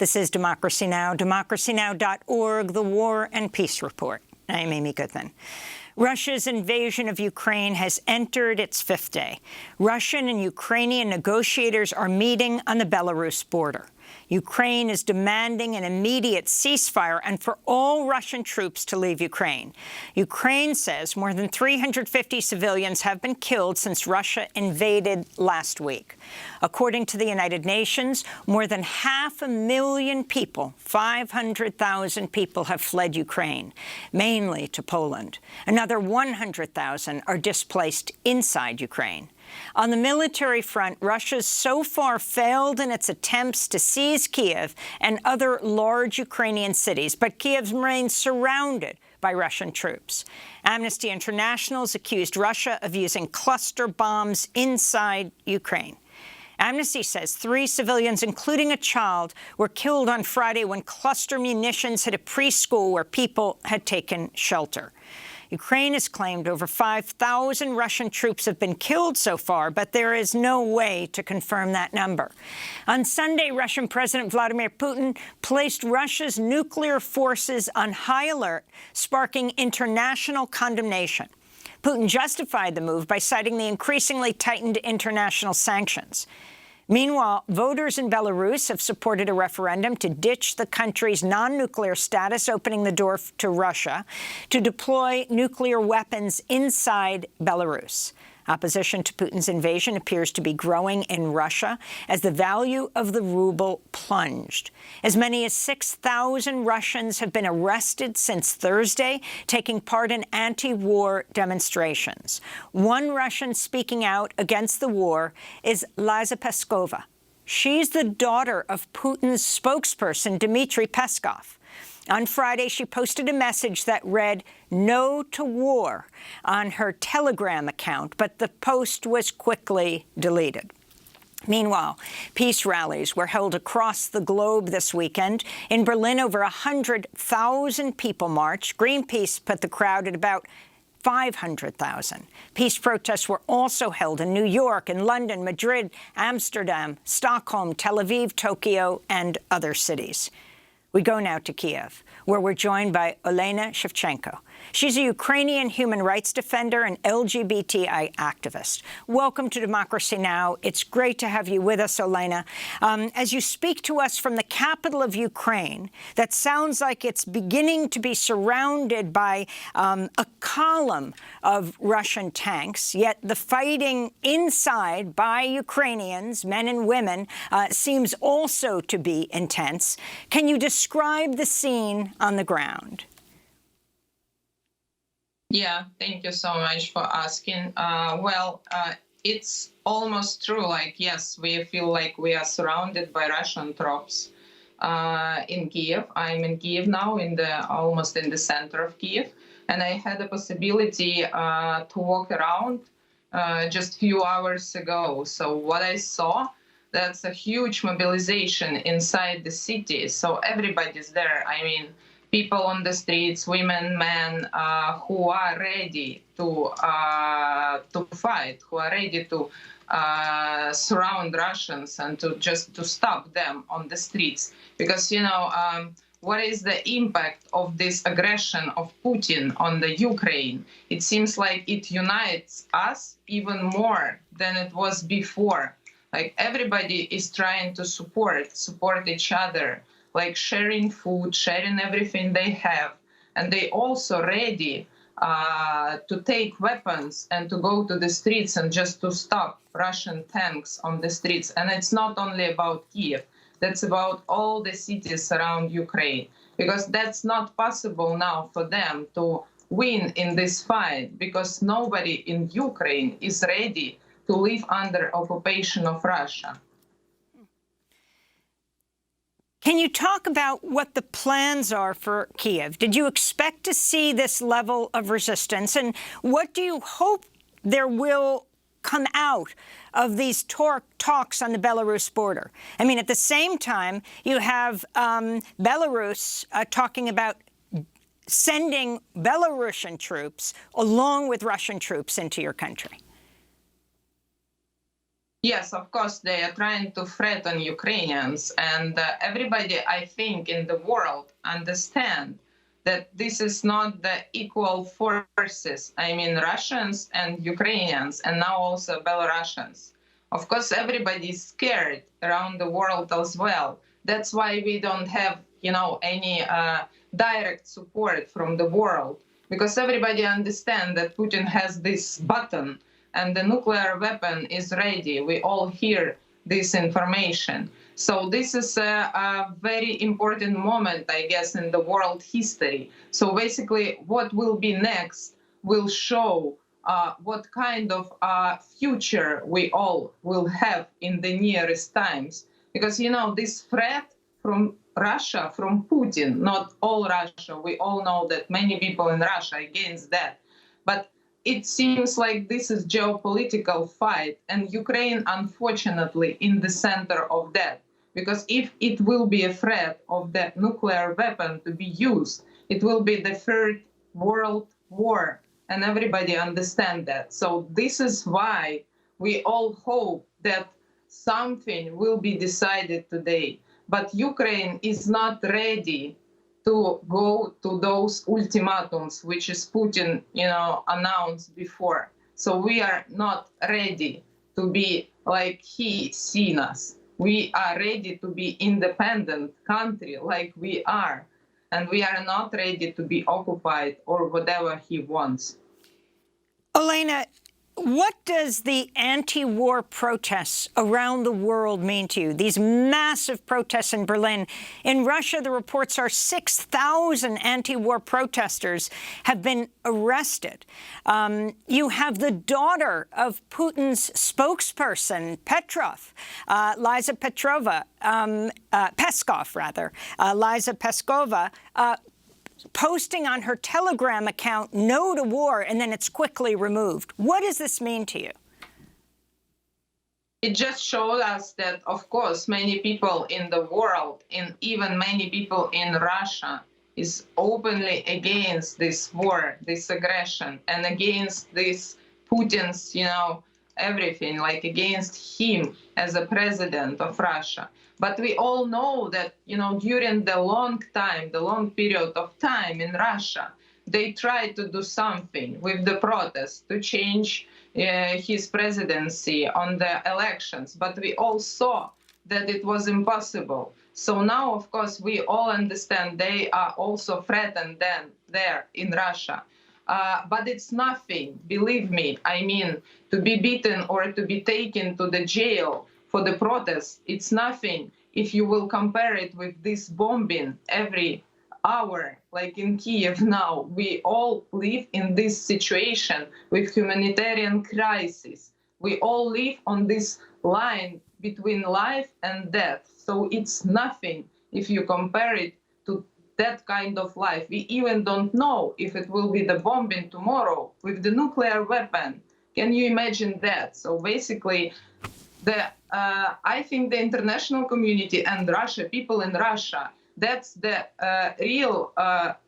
This is Democracy Now!, democracynow.org, the War and Peace Report. I'm Amy Goodman. Russia's invasion of Ukraine has entered its fifth day. Russian and Ukrainian negotiators are meeting on the Belarus border. Ukraine is demanding an immediate ceasefire and for all Russian troops to leave Ukraine. Ukraine says more than 350 civilians have been killed since Russia invaded last week. According to the United Nations, more than 500,000 people, 500,000 people, have fled Ukraine, mainly to Poland. Another 100,000 are displaced inside Ukraine. On the military front, Russia's so far failed in its attempts to seize Kyiv and other large Ukrainian cities, but Kyiv remains surrounded by Russian troops. Amnesty International has accused Russia of using cluster bombs inside Ukraine. Amnesty says 3 civilians, including a child, were killed on Friday when cluster munitions hit a preschool where people had taken shelter. Ukraine has claimed over 5,000 Russian troops have been killed so far, but there is no way to confirm that number. On Sunday, Russian President Vladimir Putin placed Russia's nuclear forces on high alert, sparking international condemnation. Putin justified the move by citing the increasingly tightened international sanctions. Meanwhile, voters in Belarus have supported a referendum to ditch the country's non-nuclear status, opening the door to Russia to deploy nuclear weapons inside Belarus. Opposition to Putin's invasion appears to be growing in Russia as the value of the ruble plunged. As many as 6,000 Russians have been arrested since Thursday, taking part in anti-war demonstrations. One Russian speaking out against the war is Liza Peskova. She's the daughter of Putin's spokesperson, Dmitry Peskov. On Friday, she posted a message that read, "No to war," on her Telegram account, but the post was quickly deleted. Meanwhile, peace rallies were held across the globe this weekend. In Berlin, over 100,000 people marched. Greenpeace put the crowd at about 500,000. Peace protests were also held in New York, in London, Madrid, Amsterdam, Stockholm, Tel Aviv, Tokyo, and other cities. We go now to Kyiv, where we're joined by Olena Shevchenko. She's a Ukrainian human rights defender and LGBTI activist. Welcome to Democracy Now! It's great to have you with us, Olena. As you speak to us from the capital of Ukraine, that sounds like it's beginning to be surrounded by a column of Russian tanks, yet the fighting inside by Ukrainians, men and women, seems also to be intense. Can you describe the scene on the ground? Yeah, thank you so much for asking. It's almost true. Like, yes, we feel like we are surrounded by Russian troops in Kyiv. I'm in Kyiv now, almost in the center of Kyiv, and I had the possibility to walk around just a few hours ago. So what I saw, that's a huge mobilization inside the city. So everybody's there. I mean, people on the streets, women, men, who are ready to fight, who are ready to surround Russians and to stop them on the streets. Because, you know, what is the impact of this aggression of Putin on the Ukraine? It seems like it unites us even more than it was before. Like, everybody is trying to support each other, like sharing food, sharing everything they have. And they also ready to take weapons and to go to the streets and just to stop Russian tanks on the streets. And it's not only about Kyiv, that's about all the cities around Ukraine, because that's not possible now for them to win in this fight, because nobody in Ukraine is ready to live under occupation of Russia. Can you talk about what the plans are for Kyiv? Did you expect to see this level of resistance? And what do you hope there will come out of these talks on the Belarus border? I mean, at the same time, you have Belarus talking about sending Belarusian troops along with Russian troops into your country. Yes, of course, they are trying to threaten Ukrainians. And everybody, I think, in the world understand that this is not the equal forces. I mean, Russians and Ukrainians, and now also Belarusians. Of course, everybody is scared around the world as well. That's why we don't have, any direct support from the world, because everybody understands that Putin has this button and the nuclear weapon is ready. We all hear this information. So this is a very important moment, I guess, in the world history. So basically, what will be next will show what kind of future we all will have in the nearest times. Because, this threat from Russia, from Putin, not all Russia, we all know that many people in Russia against that. But it seems like this is geopolitical fight, and Ukraine, unfortunately, in the center of that. Because if it will be a threat of the nuclear weapon to be used, it will be the third world war, and everybody understands that. So this is why we all hope that something will be decided today. But Ukraine is not ready to go to those ultimatums, which is Putin, announced before. So we are not ready to be like he seen us. We are ready to be independent country like we are. And we are not ready to be occupied or whatever he wants. Olena, what does the anti-war protests around the world mean to you? These massive protests in Berlin. In Russia, the reports are 6,000 anti-war protesters have been arrested. You have the daughter of Putin's spokesperson, Liza Peskova, posting on her Telegram account, "No to war," and then it's quickly removed. What does this mean to you? It just showed us that, of course, many people in the world, and even many people in Russia, is openly against this war, this aggression, and against this Putin's, everything, like against him as a president of Russia. But we all know that, during the long period of time in Russia, they tried to do something with the protests to change his presidency on the elections. But we all saw that it was impossible. So now, of course, we all understand they are also threatened then there in Russia. But it's nothing, believe me. I mean, to be beaten or to be taken to the jail for the protests, it's nothing if you will compare it with this bombing every hour, like in Kyiv now. We all live in this situation with humanitarian crisis. We all live on this line between life and death. So it's nothing if you compare it to that kind of life. We even don't know if it will be the bombing tomorrow with the nuclear weapon. Can you imagine that? So basically, I think the international community and Russia, people in Russia, that's the real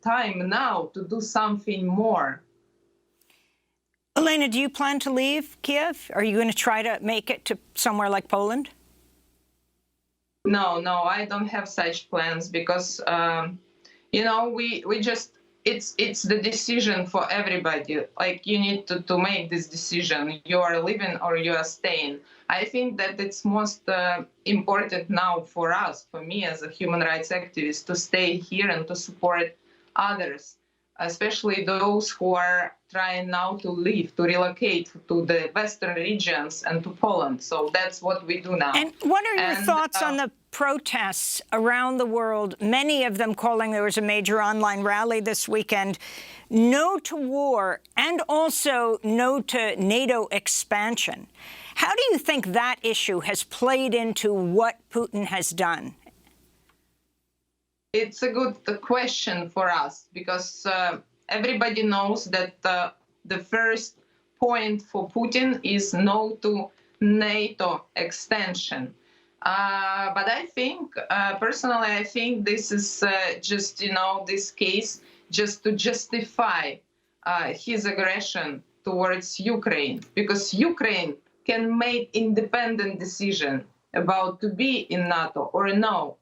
time now to do something more. Olena, do you plan to leave Kyiv? Are you going to try to make it to somewhere like Poland? No, I don't have such plans because, we just, it's the decision for everybody. Like, you need to make this decision. You are leaving or you are staying. I think that it's most important now for us, for me as a human rights activist, to stay here and to support others, especially those who are trying now to leave, to relocate to the Western regions and to Poland. So that's what we do now. And what are your thoughts on the protests around the world, many of them calling, there was a major online rally this weekend, no to war and also no to NATO expansion? How do you think that issue has played into what Putin has done? It's a good question for us because everybody knows that the first point for Putin is no to NATO extension. But I think, personally, I think this is just, this case just to justify his aggression towards Ukraine, because Ukraine can make independent decision about to be in NATO or no.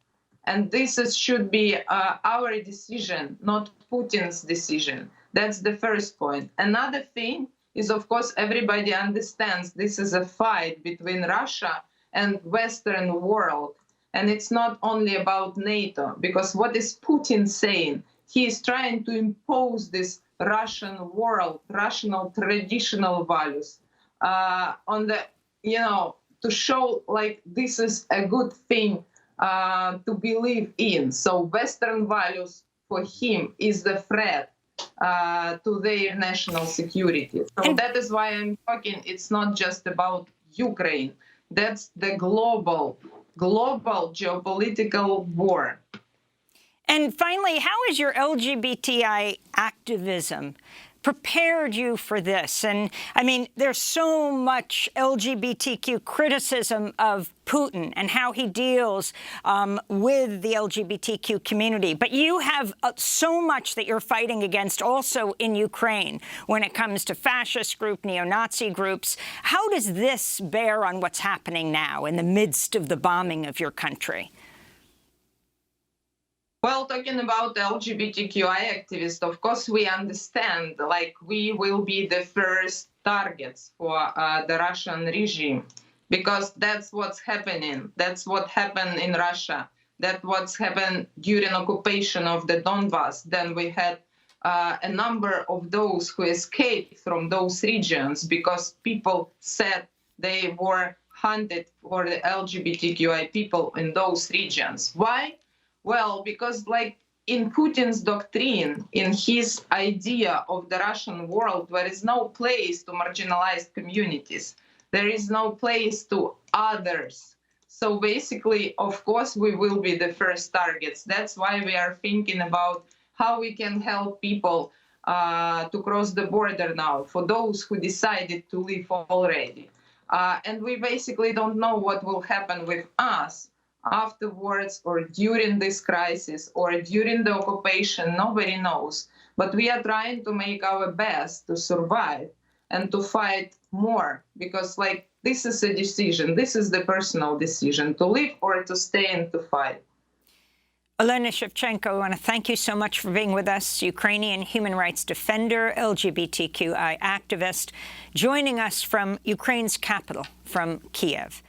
And should be our decision, not Putin's decision. That's the first point. Another thing is, of course, everybody understands this is a fight between Russia and Western world. And it's not only about NATO, because what is Putin saying? He is trying to impose this Russian world, Russian traditional values on the, to show like this is a good thing to believe in. So Western values for him is the threat to their national security. So that is why I'm talking, it's not just about Ukraine. That's the global geopolitical war. And finally, how has your LGBTI activism prepared you for this? And I mean, there's so much LGBTQ criticism of Putin and how he deals with the LGBTQ community. But you have so much that you're fighting against also in Ukraine when it comes to fascist group, neo-Nazi groups. How does this bear on what's happening now in the midst of the bombing of your country? Well, talking about LGBTQI activists, of course, we understand, like, we will be the first targets for the Russian regime, because that's what's happening. That's what happened in Russia. That's what's happened during occupation of the Donbass. Then we had a number of those who escaped from those regions because people said they were hunted for the LGBTQI people in those regions. Why? Well, because like in Putin's doctrine, in his idea of the Russian world, there is no place to marginalized communities. There is no place to others. So basically, of course, we will be the first targets. That's why we are thinking about how we can help people to cross the border now, for those who decided to leave already. And we basically don't know what will happen with us afterwards or during this crisis or during the occupation. Nobody knows. But we are trying to make our best to survive and to fight more, because like this is a decision. This is the personal decision, to live or to stay and to fight. Olena Shevchenko, I want to thank you so much for being with us, Ukrainian human rights defender, LGBTQI activist, joining us from Ukraine's capital, from Kyiv.